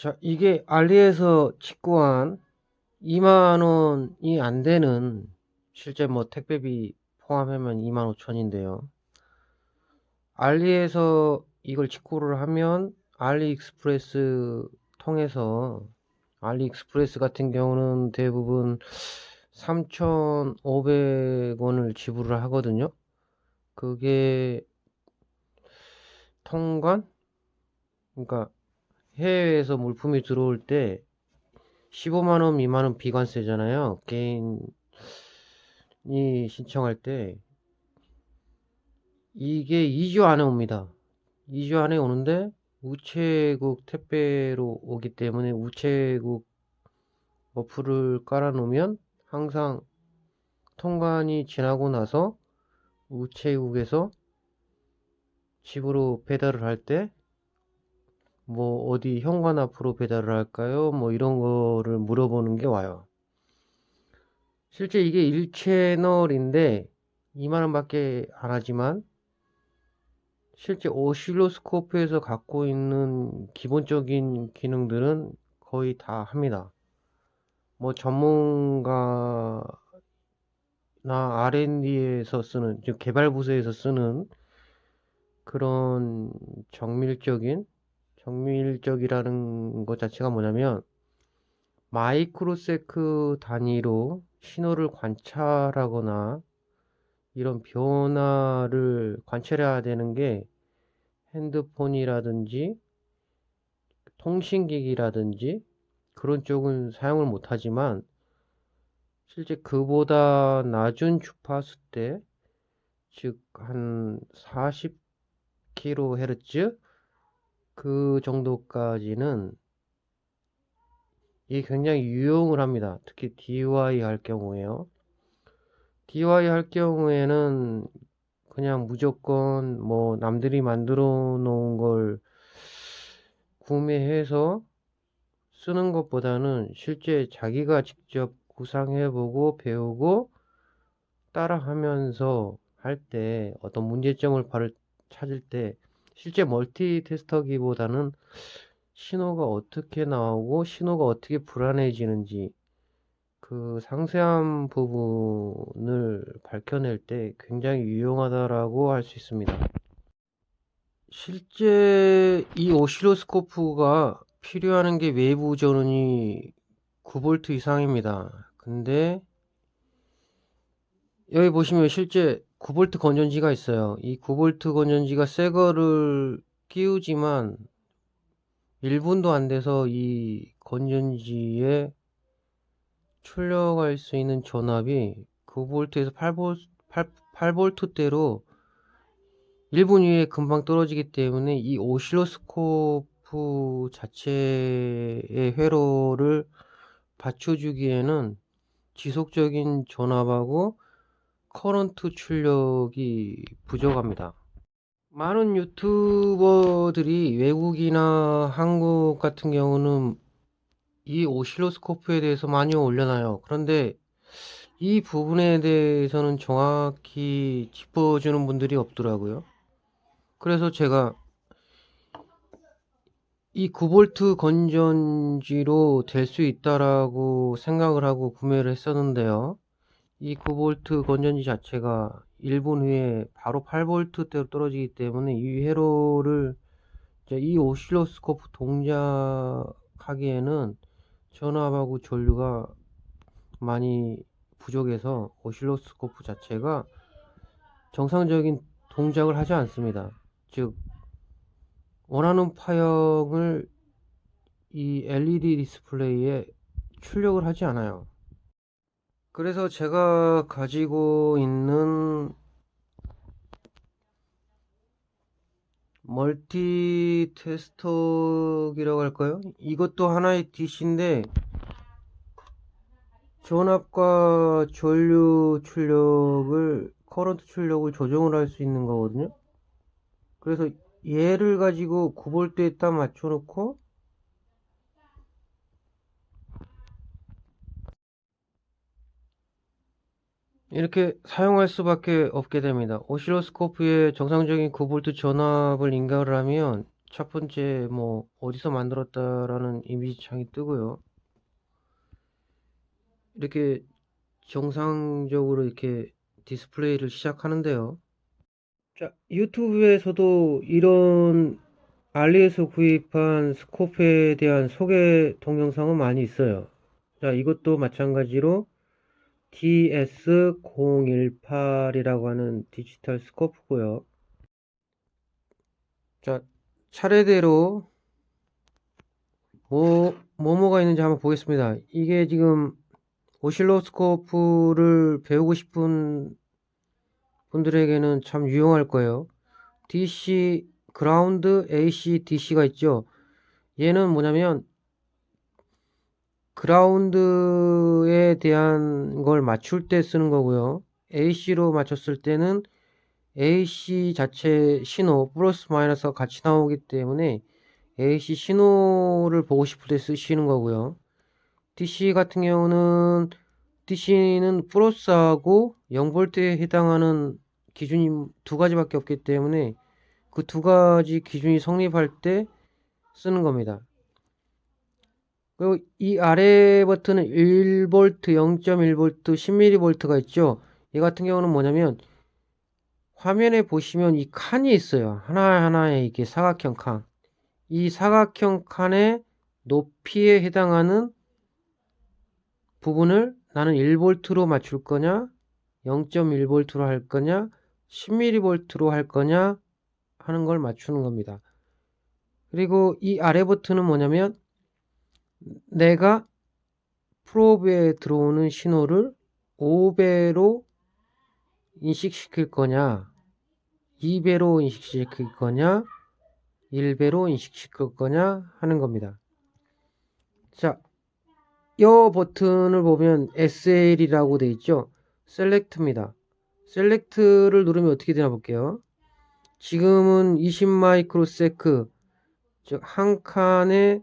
자, 이게 알리에서 직구한 2만원이 안 되는, 실제 뭐 택배비 포함하면 25,000인데요. 알리에서 이걸 직구를 하면 알리익스프레스 통해서, 알리익스프레스 같은 경우는 대부분 3,500원을 지불을 하거든요. 그게 통관? 그러니까 해외에서 물품이 들어올 때 15만원 미만은 비관세잖아요. 개인이 신청할 때. 이게 2주 안에 옵니다. 2주 안에 오는데 우체국 택배로 오기 때문에 우체국 어플을 깔아 놓으면 항상 통관이 지나고 나서 우체국에서 집으로 배달을 할 때 뭐 어디 현관 앞으로 배달을 할까요? 뭐 이런 거를 물어보는 게 와요. 실제 이게 1채널인데 2만원 밖에 안 하지만 실제 오실로스코프에서 갖고 있는 기본적인 기능들은 거의 다 합니다. 뭐 전문가나 R&D에서 쓰는, 즉 개발부서에서 쓰는 그런 정밀적이라는 것 자체가 뭐냐면 마이크로세크 단위로 신호를 관찰하거나 이런 변화를 관찰해야 되는 게 핸드폰이라든지 통신기기라든지 그런 쪽은 사용을 못하지만 실제 그보다 낮은 주파수 대, 즉 한 40kHz 그 정도까지는 이게 굉장히 유용을 합니다. 특히 DY 할 경우에요. DY 할 경우에는 그냥 무조건 뭐 남들이 만들어 놓은 걸 구매해서 쓰는 것보다는 실제 자기가 직접 구상해보고 배우고 따라하면서 할 때 어떤 문제점을 찾을 때 실제 멀티테스터기보다는 신호가 어떻게 나오고 신호가 어떻게 불안해지는지 그 상세한 부분을 밝혀낼 때 굉장히 유용하다라고 할 수 있습니다. 실제 이 오실로스코프가 필요하는 게 외부 전원이 9V 이상입니다. 근데 여기 보시면 실제 9V 건전지가 있어요. 이 9V 건전지가 새 거를 끼우지만 1분도 안 돼서 이 건전지에 출력할 수 있는 전압이 9V에서 8V대로 1분 이후에 금방 떨어지기 때문에 이 오실로스코프 자체의 회로를 받쳐주기에는 지속적인 전압하고 커런트 출력이 부족합니다. 많은 유튜버들이 외국이나 한국 같은 경우는 이 오실로스코프에 대해서 많이 올려놔요. 그런데 이 부분에 대해서는 정확히 짚어주는 분들이 없더라고요. 그래서 제가 이 9V 건전지로 될 수 있다라고 생각을 하고 구매를 했었는데요. 이 9V 건전지 자체가 1분 후에 바로 8V대로 떨어지기 때문에 이 회로를 이 오실로스코프 동작하기에는 전압하고 전류가 많이 부족해서 오실로스코프 자체가 정상적인 동작을 하지 않습니다. 즉 원하는 파형을 이 LED 디스플레이에 출력을 하지 않아요. 그래서 제가 가지고 있는 멀티 테스터기라고 할까요? 이것도 하나의 DC인데 전압과 전류 출력을, 커런트 출력을 조정을 할 수 있는 거거든요. 그래서 얘를 가지고 9V에 딱 맞춰 놓고 이렇게 사용할 수밖에 없게 됩니다. 오실로스코프에 정상적인 9V 전압을 인가를 하면 첫 번째 뭐 어디서 만들었다라는 이미지 창이 뜨고요. 이렇게 정상적으로 이렇게 디스플레이를 시작하는데요. 자, 유튜브에서도 이런 알리에서 구입한 스코프에 대한 소개 동영상은 많이 있어요. 자, 이것도 마찬가지로 DS018이라고 하는 디지털 스코프고요. 자, 차례대로 뭐가 있는지 한번 보겠습니다. 이게 지금 오실로스코프를 배우고 싶은 분들에게는 참 유용할 거예요. DC 그라운드 AC/DC가 있죠. 얘는 뭐냐면 그라운드에 대한 걸 맞출 때 쓰는 거고요. AC로 맞췄을 때는 AC 자체 신호 플러스 마이너스가 같이 나오기 때문에 AC 신호를 보고 싶을 때 쓰시는 거고요. DC 같은 경우는 DC는 플러스하고 0V에 해당하는 기준이 두 가지밖에 없기 때문에 그 두 가지 기준이 성립할 때 쓰는 겁니다. 그리고 이 아래 버튼은 1V, 0.1V, 10mV가 있죠. 이 같은 경우는 뭐냐면 화면에 보시면 이 칸이 있어요. 하나하나에 이게 사각형 칸. 이 사각형 칸의 높이에 해당하는 부분을 나는 1V로 맞출 거냐, 0.1V로 할 거냐, 10mV로 할 거냐 하는 걸 맞추는 겁니다. 그리고 이 아래 버튼은 뭐냐면 내가 프로브에 들어오는 신호를 5배로 인식시킬 거냐, 2배로 인식시킬 거냐, 1배로 인식시킬 거냐 하는 겁니다. 자, 이 버튼을 보면 SL이라고 되어 있죠. 셀렉트입니다. 셀렉트를 누르면 어떻게 되나 볼게요. 지금은 20 마이크로세크, 즉 한 칸에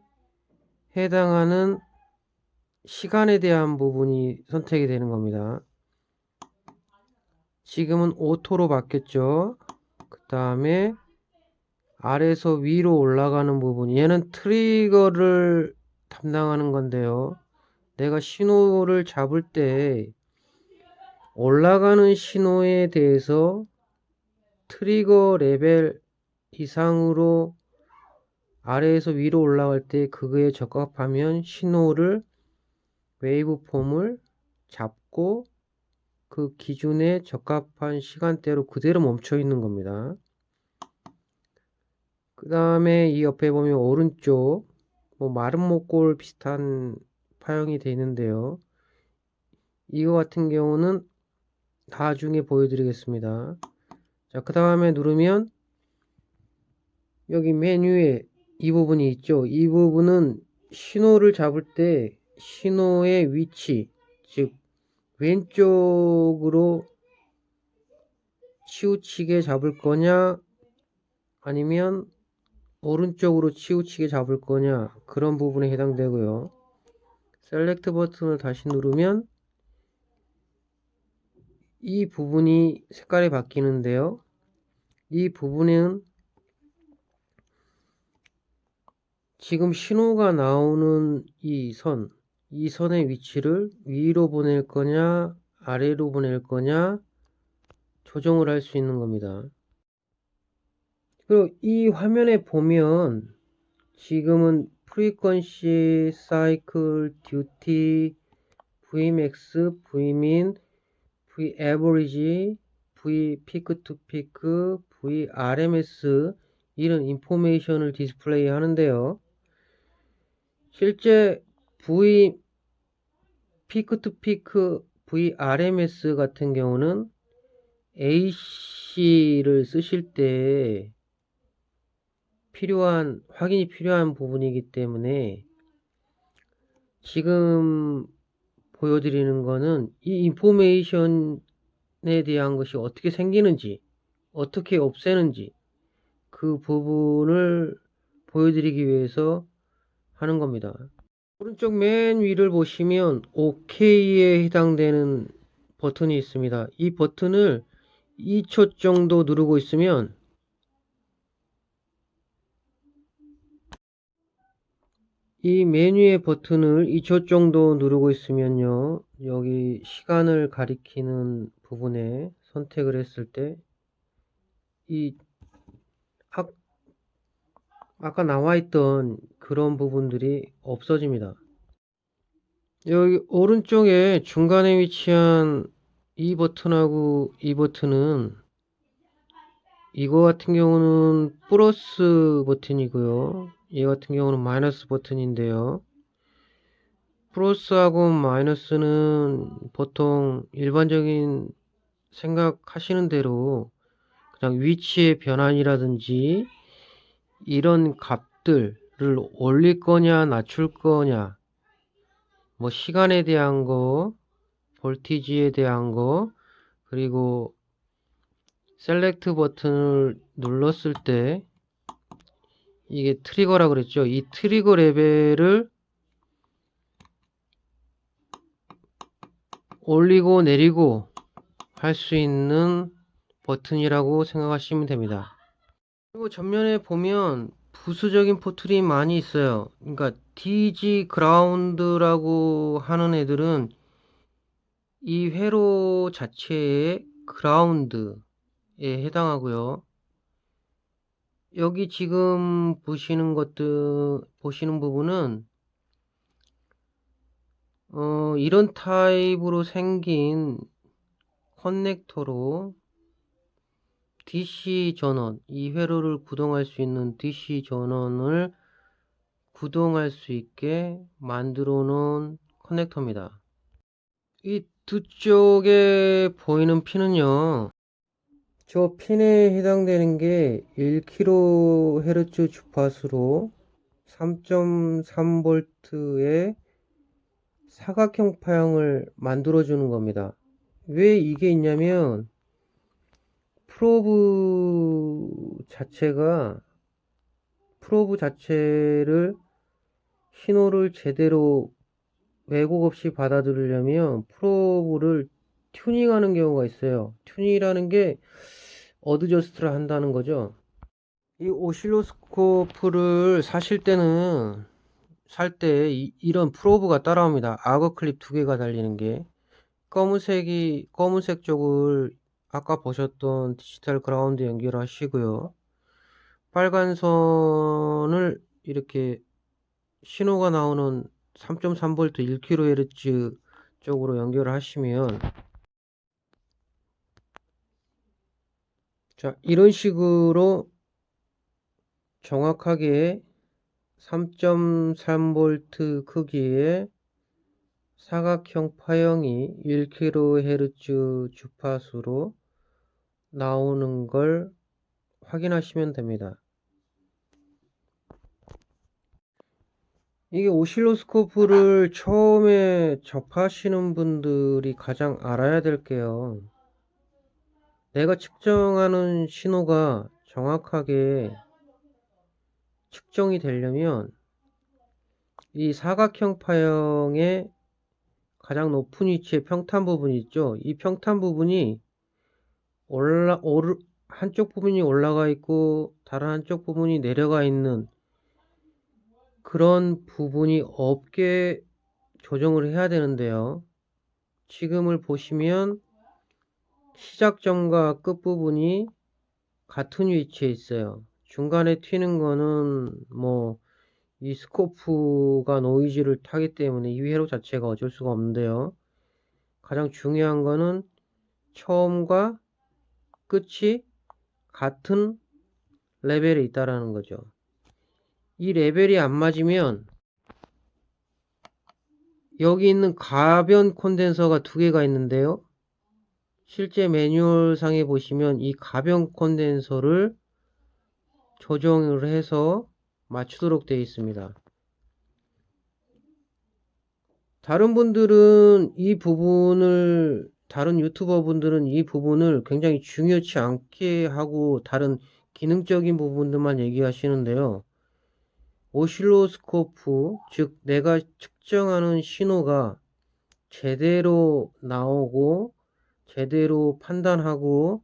해당하는 시간에 대한 부분이 선택이 되는 겁니다. 지금은 오토로 바뀌었죠. 그 다음에 아래에서 위로 올라가는 부분, 얘는 트리거를 담당하는 건데요. 내가 신호를 잡을 때 올라가는 신호에 대해서 트리거 레벨 이상으로 아래에서 위로 올라갈 때 그거에 적합하면 신호를 웨이브폼을 잡고 그 기준에 적합한 시간대로 그대로 멈춰 있는 겁니다. 그 다음에 이 옆에 보면 오른쪽 마른 목골 비슷한 파형이 되어 있는데요. 이거 같은 경우는 나중에 보여드리겠습니다. 자, 그 다음에 누르면 여기 메뉴에 이 부분이 있죠. 이 부분은 신호를 잡을 때 신호의 위치, 즉 왼쪽으로 치우치게 잡을 거냐 아니면 오른쪽으로 치우치게 잡을 거냐 그런 부분에 해당되고요. 셀렉트 버튼을 다시 누르면 이 부분이 색깔이 바뀌는데요. 이 부분은 지금 신호가 나오는 이 선의 위치를 위로 보낼 거냐 아래로 보낼 거냐 조정을 할 수 있는 겁니다. 그리고 이 화면에 보면 지금은 프리퀀시, 사이클, 듀티, Vmax, Vmin, Vaverage, V 피크 투 피크, VRMS 이런 인포메이션을 디스플레이 하는데요. 실제 V 피크 투 피크, VRMS 같은 경우는 AC를 쓰실 때 확인이 필요한 부분이기 때문에 지금 보여드리는 거는 이 인포메이션에 대한 것이 어떻게 생기는지, 어떻게 없애는지 그 부분을 보여드리기 위해서 하는 겁니다. 오른쪽 맨 위를 보시면 OK에 해당되는 버튼이 있습니다. 이 버튼을 2초 정도 누르고 있으면 이 메뉴의 버튼을 2초 정도 누르고 있으면요, 여기 시간을 가리키는 부분에 선택을 했을 때 이 아까 나와 있던 그런 부분들이 없어집니다. 여기 오른쪽에 중간에 위치한 이 버튼하고 이 버튼은, 이거 같은 경우는 플러스 버튼이고요, 얘 같은 경우는 마이너스 버튼인데요, 플러스하고 마이너스는 보통 일반적인 생각하시는 대로 그냥 위치의 변환이라든지 이런 값들을 올릴 거냐 낮출 거냐, 뭐 시간에 대한 거, 볼티지에 대한 거, 그리고 셀렉트 버튼을 눌렀을 때 이게 트리거라 그랬죠. 이 트리거 레벨을 올리고 내리고 할 수 있는 버튼이라고 생각하시면 됩니다. 그리고 전면에 보면 부수적인 포트들이 많이 있어요. 그러니까 DG 그라운드라고 하는 애들은 이 회로 자체의 그라운드에 해당하고요. 여기 지금 보시는 부분은 이런 타입으로 생긴 커넥터로 DC 전원, 이 회로를 구동할 수 있는 DC 전원을 구동할 수 있게 만들어 놓은 커넥터입니다. 이 두 쪽에 보이는 핀은요, 저 핀에 해당되는 게 1kHz 주파수로 3.3V의 사각형 파형을 만들어 주는 겁니다. 왜 이게 있냐면 프로브 자체를 신호를 제대로 왜곡 없이 받아들이려면 프로브를 튜닝하는 경우가 있어요. 튜닝이라는 게 어드저스트를 한다는 거죠. 이 오실로스코프를 살 때 이런 프로브가 따라옵니다. 악어 클립 두 개가 달리는 게, 검은색 쪽을 아까 보셨던 디지털 그라운드 연결하시고요, 빨간 선을 이렇게 신호가 나오는 3.3V 1kHz 쪽으로 연결하시면, 자, 이런 식으로 정확하게 3.3V 크기의 사각형 파형이 1kHz 주파수로 나오는 걸 확인하시면 됩니다. 이게 오실로스코프를 처음에 접하시는 분들이 가장 알아야 될 게요, 내가 측정하는 신호가 정확하게 측정이 되려면 이 사각형 파형의 가장 높은 위치에 평탄 부분이 있죠. 이 평탄 부분이 한쪽 부분이 올라가 있고 다른 한쪽 부분이 내려가 있는 그런 부분이 없게 조정을 해야 되는데요, 지금을 보시면 시작점과 끝부분이 같은 위치에 있어요. 중간에 튀는 거는 이 스코프가 노이즈를 타기 때문에 이 회로 자체가 어쩔 수가 없는데요, 가장 중요한 거는 처음과 끝이 같은 레벨에 있다라는 거죠. 이 레벨이 안 맞으면 여기 있는 가변 콘덴서가 두 개가 있는데요, 실제 매뉴얼 상에 보시면 이 가변 콘덴서를 조정을 해서 맞추도록 되어 있습니다. 다른 유튜버 분들은 이 부분을 굉장히 중요치 않게 하고 다른 기능적인 부분들만 얘기하시는데요, 오실로스코프, 즉 내가 측정하는 신호가 제대로 나오고 제대로 판단하고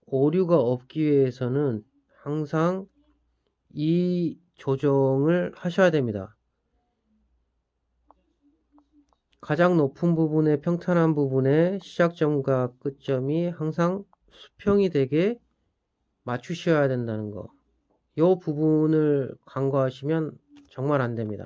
오류가 없기 위해서는 항상 이 조정을 하셔야 됩니다. 가장 높은 부분의 평탄한 부분의 시작점과 끝점이 항상 수평이 되게 맞추셔야 된다는 거. 이 부분을 간과하시면 정말 안 됩니다.